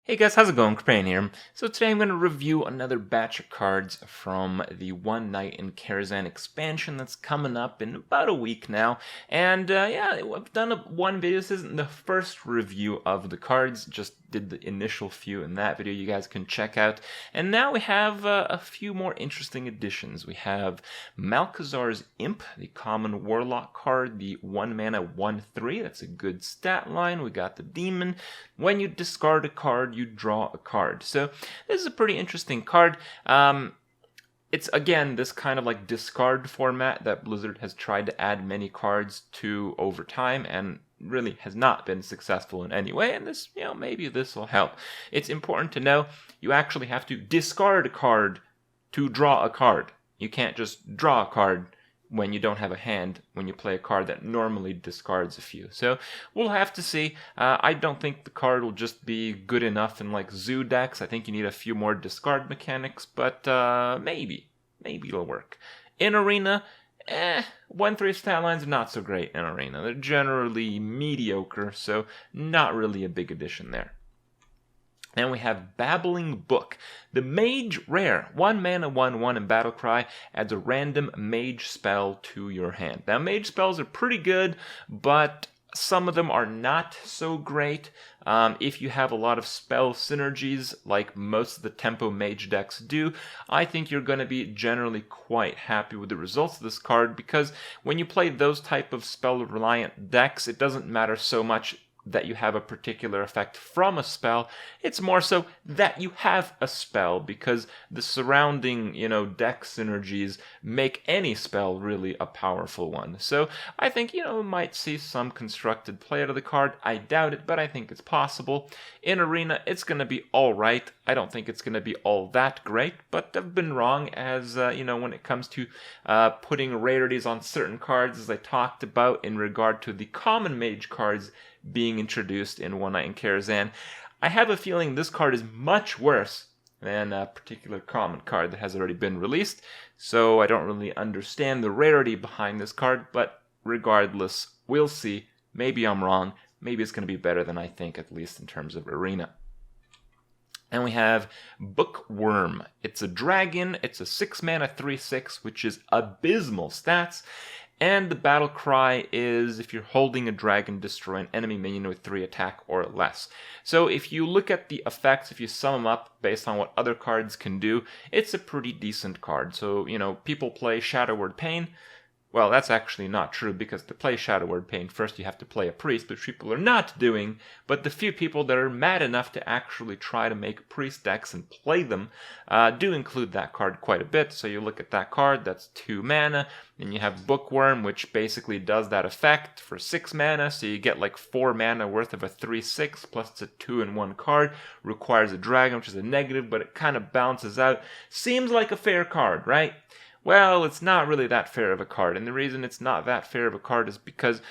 Hey guys, how's it going? Kripparrian here. So today I'm going to review another batch of cards from the One Night in Karazhan expansion that's coming up in about a week now. And yeah, I've done one video. This isn't the first review of the cards, just did the initial few in that video you guys can check out. And now we have a few more interesting additions. We have Malchezaar's Imp, the common Warlock card, the 1 mana 1/3. That's a good stat line. We got the Demon. When you discard a card, you draw a card. So this is a pretty interesting card. It's, again, this kind of like discard format that Blizzard has tried to add many cards to over time and really has not been successful in any way, and this, maybe this will help. It's important to know you actually have to discard a card to draw a card. You can't just draw a card when you don't have a hand, when you play a card that normally discards a few. So we'll have to see. I don't think the card will just be good enough in like zoo decks. I think you need a few more discard mechanics, but maybe it'll work. In Arena, 1/3 stat lines are not so great in Arena. They're generally mediocre, so not really a big addition there. Then we have Babbling Book. The Mage rare, 1 mana 1/1 in Battlecry, adds a random Mage spell to your hand. Now, Mage spells are pretty good, but some of them are not so great. If you have a lot of spell synergies, like most of the Tempo Mage decks do, I think you're going to be generally quite happy with the results of this card, because when you play those type of spell-reliant decks, it doesn't matter so much that you have a particular effect from a spell. It's more so that you have a spell, because the surrounding, deck synergies make any spell really a powerful one. So I think, we might see some constructed play out of the card. I doubt it, but I think it's possible. In Arena, it's going to be all right. I don't think it's going to be all that great, but I've been wrong as, when it comes to putting rarities on certain cards, as I talked about in regard to the common Mage cards being introduced in One Night in Karazhan. I have a feeling this card is much worse than a particular common card that has already been released, so I don't really understand the rarity behind this card, but regardless, we'll see. Maybe I'm wrong. Maybe it's going to be better than I think, at least in terms of Arena. And we have Bookworm. It's a dragon. It's a 6 mana 3/6, which is abysmal stats. And the battle cry is, if you're holding a dragon, destroy an enemy minion with 3 attack or less. So if you look at the effects, if you sum them up based on what other cards can do, it's a pretty decent card. So, people play Shadow Word Pain. Well, that's actually not true, because to play Shadow Word Pain, first you have to play a priest, which people are not doing, but the few people that are mad enough to actually try to make priest decks and play them do include that card quite a bit. So you look at that card, that's 2 mana, and you have Bookworm, which basically does that effect for 6 mana, so you get like 4 mana worth of a 3/6, plus it's a 2-in-1 card, requires a dragon, which is a negative, but it kind of balances out. Seems like a fair card, right? Well, it's not really that fair of a card, and the reason it's not that fair of a card is because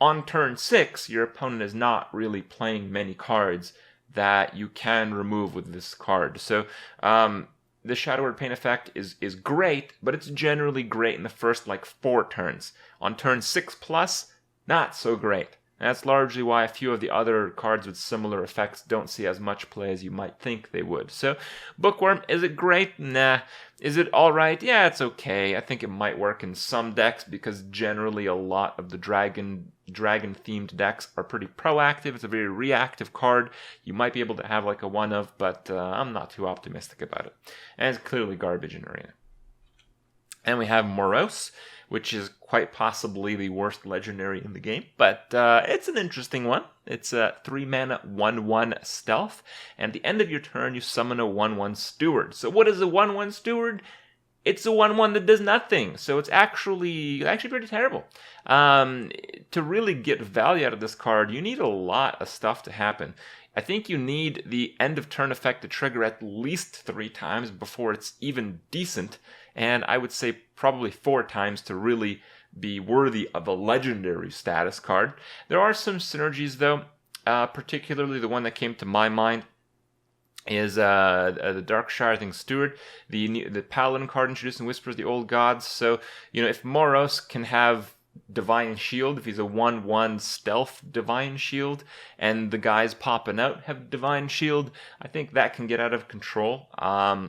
on turn 6, your opponent is not really playing many cards that you can remove with this card. So, the Shadow Word Pain effect is great, but it's generally great in the first, 4 turns. On turn 6 plus, not so great. And that's largely why a few of the other cards with similar effects don't see as much play as you might think they would. So, Bookworm, is it great? Nah. Is it alright? Yeah, it's okay. I think it might work in some decks, because generally a lot of the dragon-themed decks are pretty proactive. It's a very reactive card. You might be able to have like a one-of, but I'm not too optimistic about it. And it's clearly garbage in Arena. And we have Morros, which is quite possibly the worst legendary in the game, but it's an interesting one. It's a 3 mana 1/1 stealth, and at the end of your turn, you summon a 1/1 steward. So what is a 1/1 steward? It's a 1/1 that does nothing, so it's actually pretty terrible. To really get value out of this card, you need a lot of stuff to happen. I think you need the end of turn effect to trigger at least 3 times before it's even decent, and I would say probably 4 times to really be worthy of a legendary status card. There are some synergies though, particularly the one that came to my mind is the Darkshire, I think, Steward, the Paladin card introduced in Whispers of the Old Gods. So, if Morros can have Divine Shield, if he's a 1/1 stealth Divine Shield, and the guys popping out have Divine Shield, I think that can get out of control.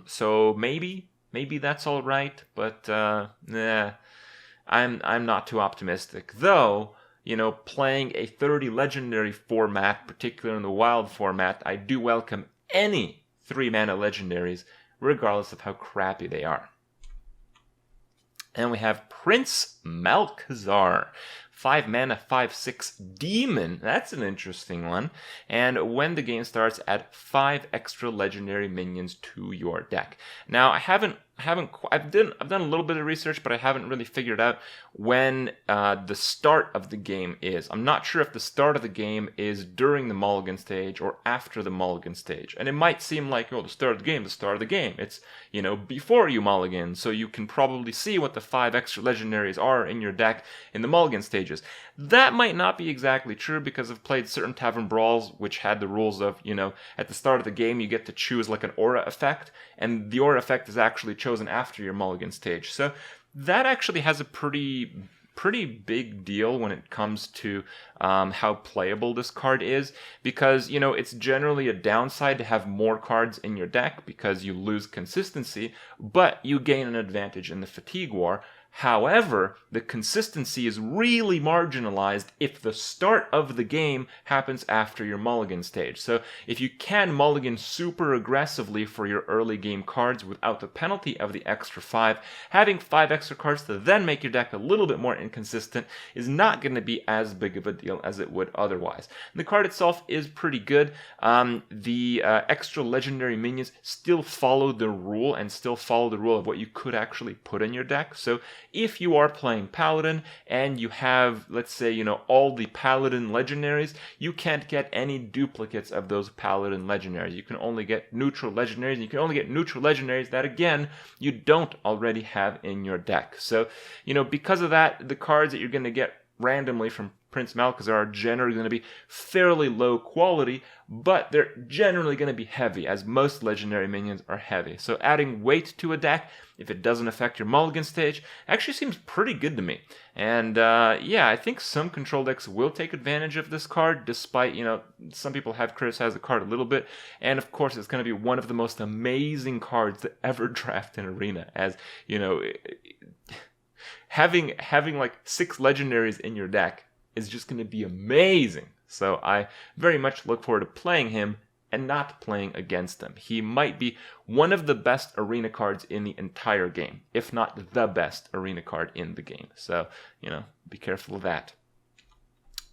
So maybe that's all right, but nah, I'm not too optimistic. Though, playing a 30 legendary format, particularly in the wild format, I do welcome any 3-mana legendaries, regardless of how crappy they are. And we have Prince Malchezaar. 5 mana, 5/6 demon. That's an interesting one. And when the game starts, add 5 extra legendary minions to your deck. Now, I've done a little bit of research, but I haven't really figured out when the start of the game is. I'm not sure if the start of the game is during the mulligan stage or after the mulligan stage. And it might seem like, the start of the game. It's, before you mulligan, so you can probably see what the 5 extra legendaries are in your deck in the mulligan stages. That might not be exactly true, because I've played certain Tavern Brawls which had the rules of, at the start of the game you get to choose like an aura effect, and the aura effect is actually chosen after your mulligan stage. So that actually has a pretty big deal when it comes to how playable this card is, because it's generally a downside to have more cards in your deck because you lose consistency, but you gain an advantage in the fatigue war. However, the consistency is really marginalized if the start of the game happens after your mulligan stage. So if you can mulligan super aggressively for your early game cards without the penalty of the extra 5, having 5 extra cards to then make your deck a little bit more inconsistent is not going to be as big of a deal as it would otherwise. And the card itself is pretty good. The extra legendary minions still follow the rule of what you could actually put in your deck. So if you are playing Paladin and you have, let's say, all the Paladin legendaries, you can't get any duplicates of those Paladin legendaries. You can only get neutral legendaries, and you can only get neutral legendaries that, again, you don't already have in your deck. So, because of that, the cards that you're going to get randomly from Prince Malchezaar are generally going to be fairly low quality, but they're generally going to be heavy, as most legendary minions are heavy. So adding weight to a deck, if it doesn't affect your mulligan stage, actually seems pretty good to me. And I think some control decks will take advantage of this card, despite, some people have criticized the card a little bit. And of course, it's going to be one of the most amazing cards to ever draft in Arena, as, having like 6 legendaries in your deck is just going to be amazing. So I very much look forward to playing him and not playing against him. He might be one of the best arena cards in the entire game, if not the best arena card in the game. So, be careful of that.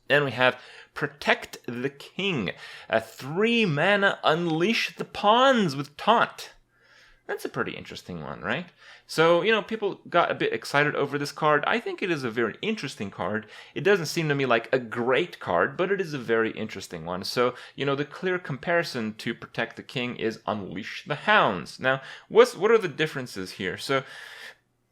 Then we have Protect the King. A 3 mana Unleash the Pawns with Taunt. That's a pretty interesting one, right? So, people got a bit excited over this card. I think it is a very interesting card. It doesn't seem to me like a great card, but it is a very interesting one. So, the clear comparison to Protect the King is Unleash the Hounds. Now, what are the differences here? So,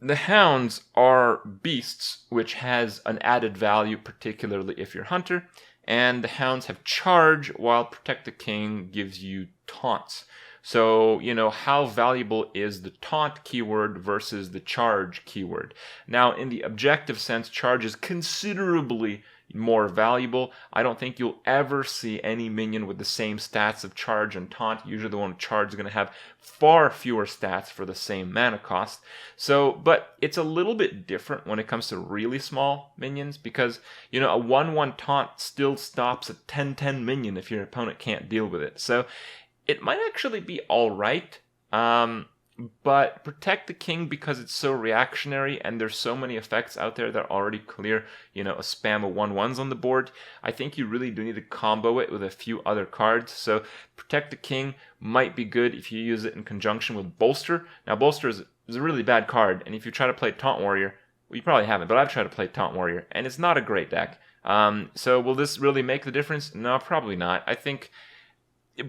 the Hounds are beasts, which has an added value, particularly if you're Hunter. And the Hounds have charge, while Protect the King gives you taunts. So, how valuable is the taunt keyword versus the charge keyword? Now, in the objective sense, charge is considerably more valuable. I don't think you'll ever see any minion with the same stats of charge and taunt. Usually the one with charge is going to have far fewer stats for the same mana cost. So, but it's a little bit different when it comes to really small minions, because, a 1/1 taunt still stops a 10/10 minion if your opponent can't deal with it. So, it might actually be alright, but Protect the King, because it's so reactionary and there's so many effects out there that already clear, a spam of 1/1s on the board, I think you really do need to combo it with a few other cards. So Protect the King might be good if you use it in conjunction with Bolster. Now, Bolster is a really bad card, and if you try to play Taunt Warrior, well, you probably haven't, but I've tried to play Taunt Warrior, and it's not a great deck. So will this really make the difference? No, probably not.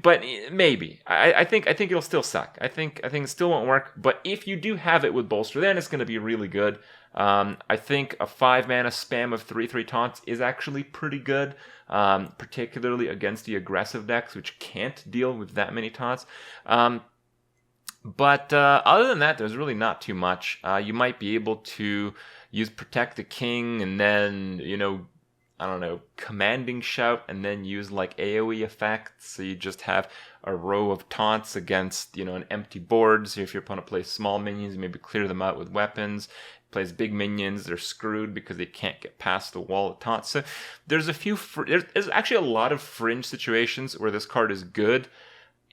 But maybe. I think it'll still suck. I think it still won't work. But if you do have it with Bolster, then it's going to be really good. I think a 5 mana spam of 3/3 taunts is actually pretty good, particularly against the aggressive decks, which can't deal with that many taunts. But other than that, there's really not too much. You might be able to, use Protect the King and then, I don't know, Commanding Shout, and then use like AoE effects. So you just have a row of taunts against, an empty board. So if your opponent plays small minions, you maybe clear them out with weapons. Plays big minions, they're screwed because they can't get past the wall of taunts. So there's there's actually a lot of fringe situations where this card is good.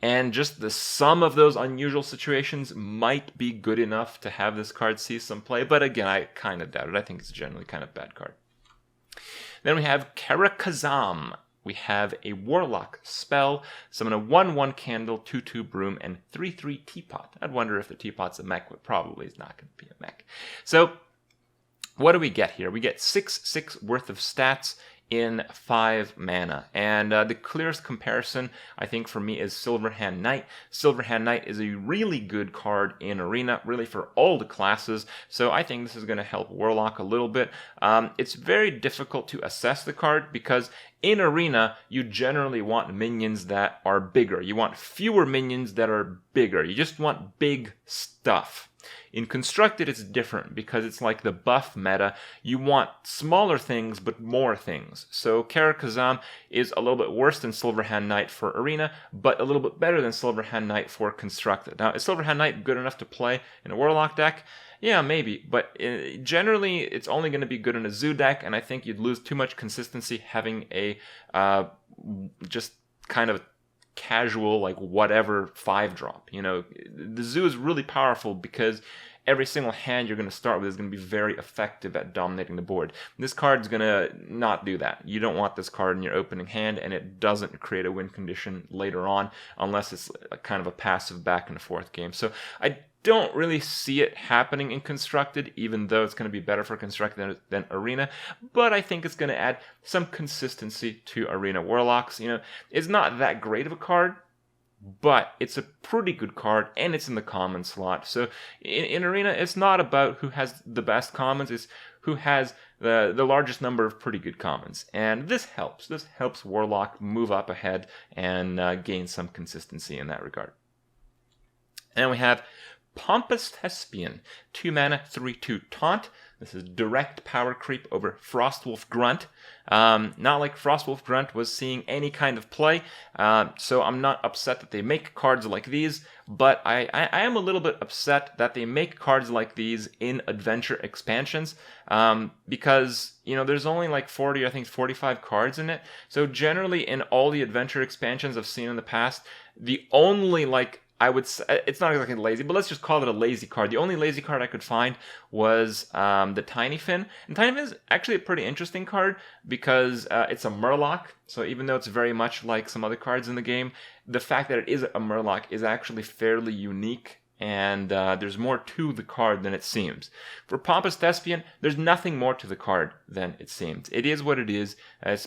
And just the sum of those unusual situations might be good enough to have this card see some play. But again, I kind of doubt it. I think it's generally kind of a bad card. Then we have Cara Chasm. We have a Warlock spell, summon a 1/1 candle, 2/2 broom, and 3/3 teapot. I'd wonder if the teapot's a mech, but probably is not going to be a mech. So what do we get here? We get 6/6 worth of stats in 5 mana. And the clearest comparison, I think, for me is Silverhand Knight. Silverhand Knight is a really good card in Arena, really for all the classes, so I think this is going to help Warlock a little bit. It's very difficult to assess the card because in Arena, you generally want minions that are bigger. You want fewer minions that are bigger. You just want big stuff. In Constructed, it's different because it's like the buff meta. You want smaller things, but more things. So Cara Chasm is a little bit worse than Silverhand Knight for Arena, but a little bit better than Silverhand Knight for Constructed. Now, is Silverhand Knight good enough to play in a Warlock deck? Yeah, maybe, but generally it's only going to be good in a Zoo deck, and I think you'd lose too much consistency having a just kind of casual, like whatever 5-drop. The Zoo is really powerful because every single hand you're going to start with is going to be very effective at dominating the board. This card's going to not do that. You don't want this card in your opening hand, and it doesn't create a win condition later on unless it's a kind of a passive back and forth game. So I don't really see it happening in Constructed, even though it's going to be better for Constructed than Arena, but I think it's going to add some consistency to Arena Warlocks. It's not that great of a card, but it's a pretty good card, and it's in the common slot. So in Arena, it's not about who has the best commons, it's who has the largest number of pretty good commons. And this helps. This helps Warlock move up ahead and gain some consistency in that regard. And we have Pompous Espeon, 2 mana, 3/2 taunt. This is direct power creep over Frostwolf Grunt. Not like Frostwolf Grunt was seeing any kind of play, so I'm not upset that they make cards like these, but I am a little bit upset that they make cards like these in adventure expansions, because, there's only like 40, I think 45 cards in it, so generally in all the adventure expansions I've seen in the past, the only I would say, it's not exactly lazy, but let's just call it a lazy card. The only lazy card I could find was the Tiny Fin. And Tiny Fin is actually a pretty interesting card because it's a Murloc. So even though it's very much like some other cards in the game, the fact that it is a Murloc is actually fairly unique. And there's more to the card than it seems. For Pompous Espeon, there's nothing more to the card than it seems. It is what it is.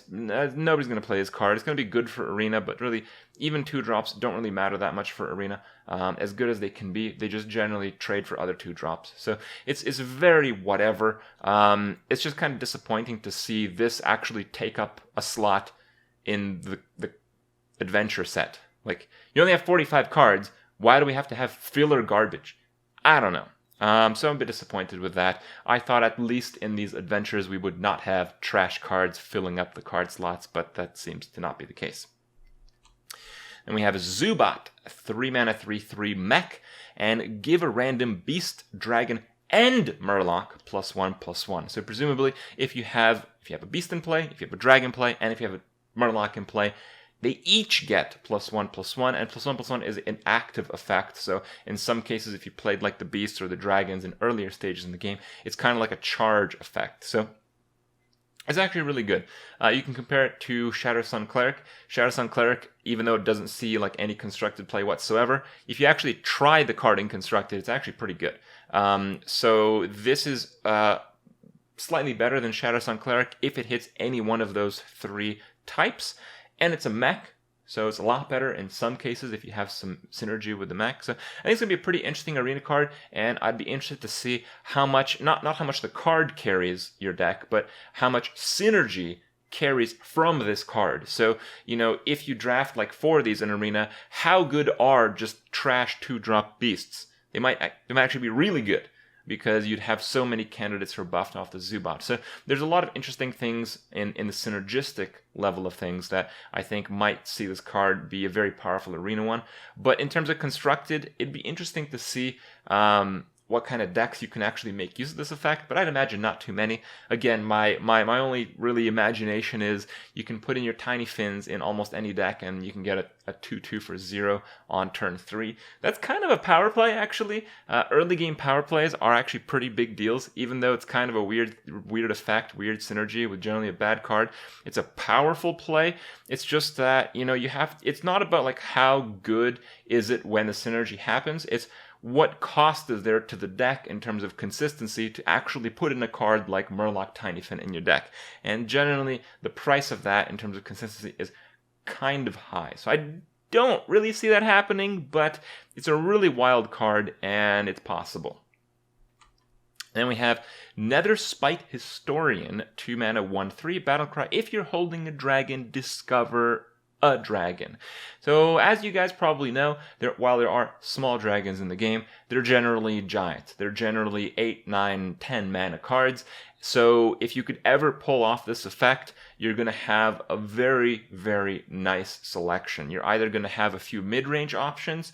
Nobody's going to play this card. It's going to be good for Arena, but really, even 2-drops don't really matter that much for Arena. As good as they can be, they just generally trade for other 2-drops. So it's very whatever. It's just kind of disappointing to see this actually take up a slot in the adventure set. You only have 45 cards. Why do we have to have filler garbage? I don't know. So I'm a bit disappointed with that. I thought at least in these adventures we would not have trash cards filling up the card slots, but that seems to not be the case. And we have a Zubat, 3 mana, 3/3 mech, and give a random beast, dragon, and Murloc +1/+1. So presumably, if you have a beast in play, if you have a dragon in play, and if you have a Murloc in play, they each get +1/+1, and +1/+1 is an active effect. So in some cases, if you played like the beasts or the dragons in earlier stages in the game, it's kind of like a charge effect. So it's actually really good. You can compare it to Shadow Sun Cleric. Shadow Sun Cleric, even though it doesn't see like any constructed play whatsoever, if you actually try the card in constructed, it's actually pretty good. So this is slightly better than Shadow Sun Cleric if it hits any one of those 3 types. And it's a mech, so it's a lot better in some cases if you have some synergy with the mech. So I think it's going to be a pretty interesting Arena card, and I'd be interested to see how much, not how much the card carries your deck, but how much synergy carries from this card. So, if you draft like 4 of these in Arena, how good are just trash 2-drop beasts? They might actually be really good. because you'd have so many candidates for buffed off the Zubat. So there's a lot of interesting things in the synergistic level of things that I think might see this card be a very powerful arena one. But in terms of constructed, it'd be interesting to see what kind of decks you can actually make use of this effect, but I'd imagine not too many. Again, my only really imagination is you can put in your Tiny Fins in almost any deck and you can get a 2/2 for 0 on turn 3. That's kind of a power play, actually. Early game power plays are actually pretty big deals, even though it's kind of a weird effect, weird synergy with generally a bad card. It's a powerful play. It's just that, it's not about like how good is it when the synergy happens. It's what cost is there to the deck in terms of consistency to actually put in a card like Murloc Tiny Fin in your deck. And generally, the price of that in terms of consistency is kind of high. So I don't really see that happening, but it's a really wild card, and it's possible. Then we have Nether Spite Historian, 2 mana, 1/3, Battlecry. If you're holding a dragon, discover a dragon. So as you guys probably know, while there are small dragons in the game, they're generally giants. They're generally 8, 9, 10 mana cards. So if you could ever pull off this effect, you're going to have a very, very nice selection. You're either going to have a few mid-range options,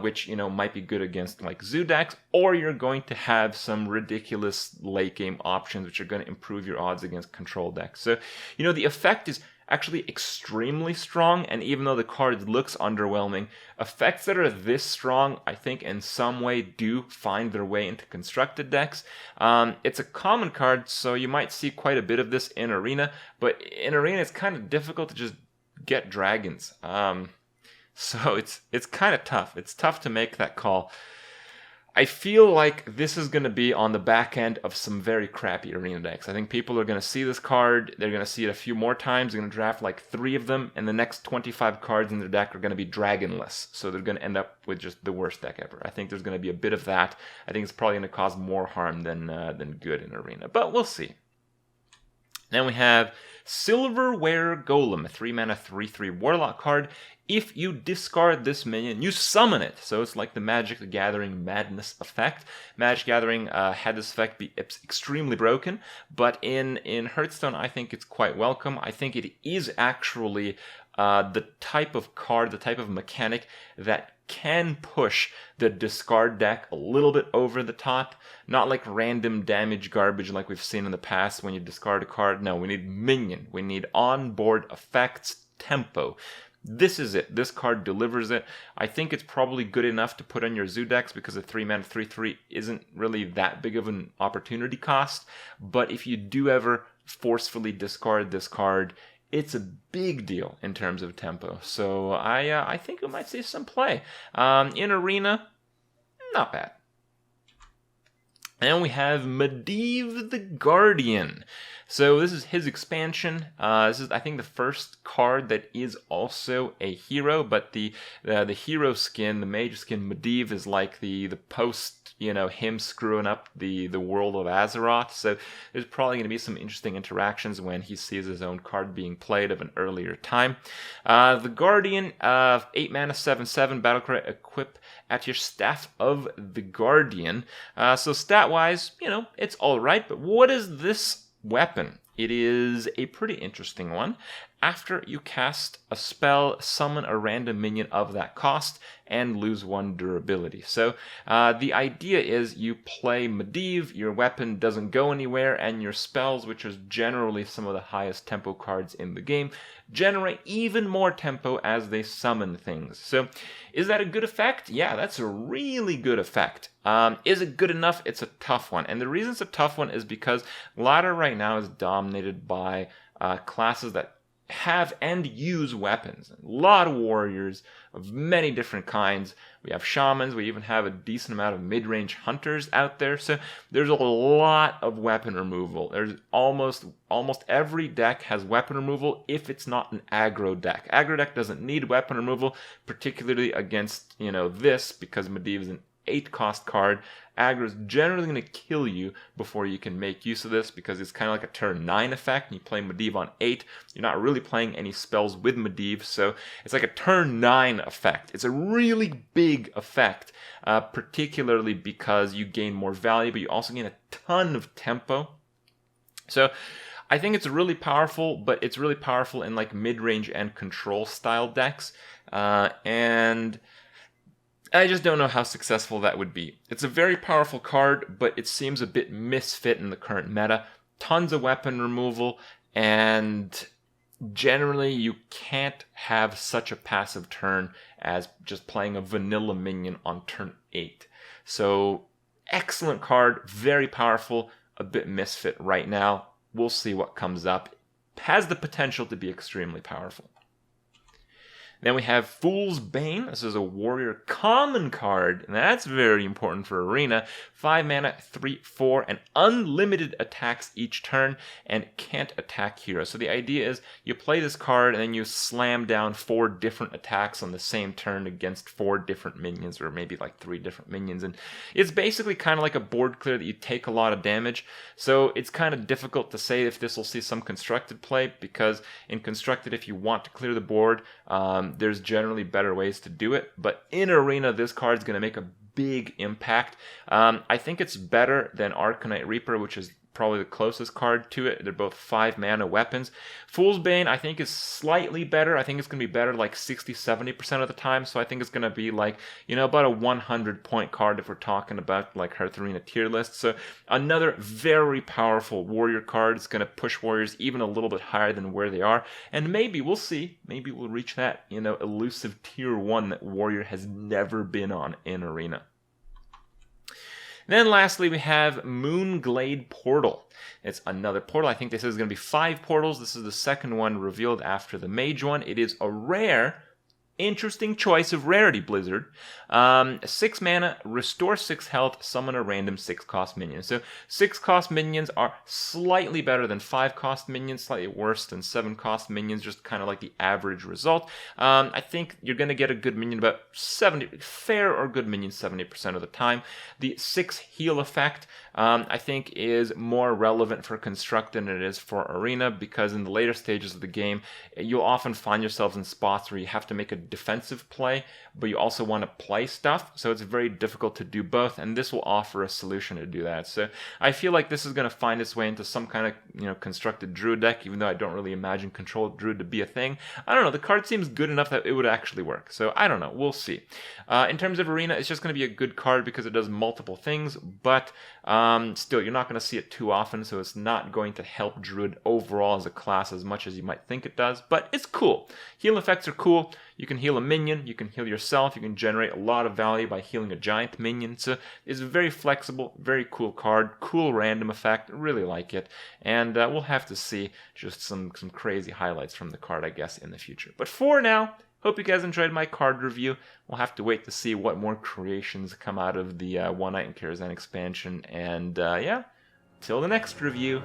which might be good against like Zoo decks, or you're going to have some ridiculous late game options which are going to improve your odds against control decks. So the effect is actually extremely strong, and even though the card looks underwhelming, effects that are this strong, I think in some way do find their way into constructed decks. It's a common card, so you might see quite a bit of this in Arena, but in Arena it's kind of difficult to just get dragons. So it's kind of tough. It's tough to make that call. I feel like this is going to be on the back end of some very crappy Arena decks. I think people are going to see this card, they're going to see it a few more times, they're going to draft like 3 of them, and the next 25 cards in their deck are going to be dragonless. So they're going to end up with just the worst deck ever. I think there's going to be a bit of that. I think it's probably going to cause more harm than good in Arena, but we'll see. Then we have Silverware Golem, a 3 mana 3/3 Warlock card. If you discard this minion, you summon it. So it's like the Magic the Gathering Madness effect. Magic Gathering had this effect be extremely broken, but in Hearthstone, I think it's quite welcome. I think it is actually the type of card, the type of mechanic that can push the discard deck a little bit over the top. Not like random damage garbage like we've seen in the past when you discard a card. No, we need minion. We need onboard effects, tempo. This is it. This card delivers it. I think it's probably good enough to put on your Zoo decks because a 3 mana 3/3 isn't really that big of an opportunity cost. But if you do ever forcefully discard this card, it's a big deal in terms of tempo. So I think we might see some play. In Arena, not bad. And we have Medivh the Guardian. So this is his expansion. This is, I think, the first card that is also a hero, but the hero skin, the Mage skin, Medivh, is like the post, him screwing up the world of Azeroth. So there's probably going to be some interesting interactions when he sees his own card being played of an earlier time. The Guardian, 8 mana, 7/7, Battlecry, equip at your Staff of the Guardian. So stat-wise, it's alright, but what is this weapon? It is a pretty interesting one. After you cast a spell, summon a random minion of that cost and lose 1 durability. So the idea is you play Medivh, your weapon doesn't go anywhere, and your spells, which are generally some of the highest tempo cards in the game, generate even more tempo as they summon things. So is that a good effect? Yeah, that's a really good effect. Is it good enough? It's a tough one. And the reason it's a tough one is because ladder right now is dominated by classes that have and use weapons. A lot of warriors of many different kinds. We have shamans. We even have a decent amount of mid-range hunters out there. So there's a lot of weapon removal. There's almost every deck has weapon removal if it's not an aggro deck. Aggro deck doesn't need weapon removal, particularly against this, because Medivh is an 8-cost card. Aggro is generally going to kill you before you can make use of this because it's kind of like a turn 9 effect. And you play Medivh on 8. You're not really playing any spells with Medivh, so it's like a turn 9 effect. It's a really big effect, particularly because you gain more value, but you also gain a ton of tempo. So I think it's really powerful, but it's really powerful in like mid-range and control style decks. And I just don't know how successful that would be. It's a very powerful card, but it seems a bit misfit in the current meta. Tons of weapon removal, and generally you can't have such a passive turn as just playing a vanilla minion on turn 8. So excellent card, very powerful, a bit misfit right now. We'll see what comes up. Has the potential to be extremely powerful. Then we have Fool's Bane. This is a warrior common card, and that's very important for Arena. 5 mana, 3/4, and unlimited attacks each turn, and can't attack heroes. So the idea is you play this card, and then you slam down 4 different attacks on the same turn against 4 different minions, or maybe like 3 different minions. And it's basically kind of like a board clear that you take a lot of damage. So it's kind of difficult to say if this will see some constructed play, because in constructed, if you want to clear the board, there's generally better ways to do it, but in Arena, this card's going to make a big impact. I think it's better than Arcanite Reaper, which is probably the closest card to it. They're both 5 mana weapons. Fool's Bane, I think, is slightly better. I think it's going to be better like 60-70% of the time, so I think it's going to be like, about a 100-point card if we're talking about like Hearth Arena tier list. So another very powerful warrior card. It's going to push warriors even a little bit higher than where they are, and maybe, we'll see, maybe we'll reach that, elusive tier 1 that warrior has never been on in Arena. Then lastly, we have Moonglade Portal. It's another portal. I think this is going to be 5 portals. This is the second one revealed after the Mage one. It is a rare, interesting choice of rarity, Blizzard. 6 mana, restore 6 health, summon a random 6-cost minion. So 6-cost minions are slightly better than 5-cost minions, slightly worse than 7-cost minions, just kind of like the average result. I think you're going to get a good minion about 70, fair or good minion 70% of the time. The 6 heal effect, I think, is more relevant for Construct than it is for Arena, because in the later stages of the game, you'll often find yourselves in spots where you have to make a defensive play, but you also want to play stuff, so it's very difficult to do both, and this will offer a solution to do that. So I feel like this is going to find its way into some kind of constructed Druid deck, even though I don't really imagine controlled Druid to be a thing. I don't know, the card seems good enough that it would actually work, so I don't know, we'll see. In terms of Arena, it's just going to be a good card because it does multiple things, but still, you're not going to see it too often, so it's not going to help Druid overall as a class as much as you might think it does, but it's cool. Heal effects are cool. You can heal a minion, you can heal yourself, you can generate a lot of value by healing a giant minion, so it's a very flexible, very cool card, cool random effect, really like it, and we'll have to see just some crazy highlights from the card, I guess, in the future. But for now, hope you guys enjoyed my card review. We'll have to wait to see what more creations come out of the One Night in Karazhan expansion, and yeah, till the next review,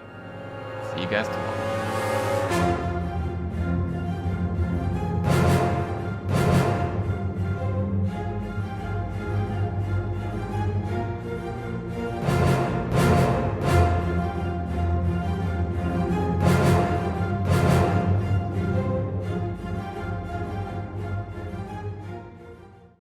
see you guys tomorrow.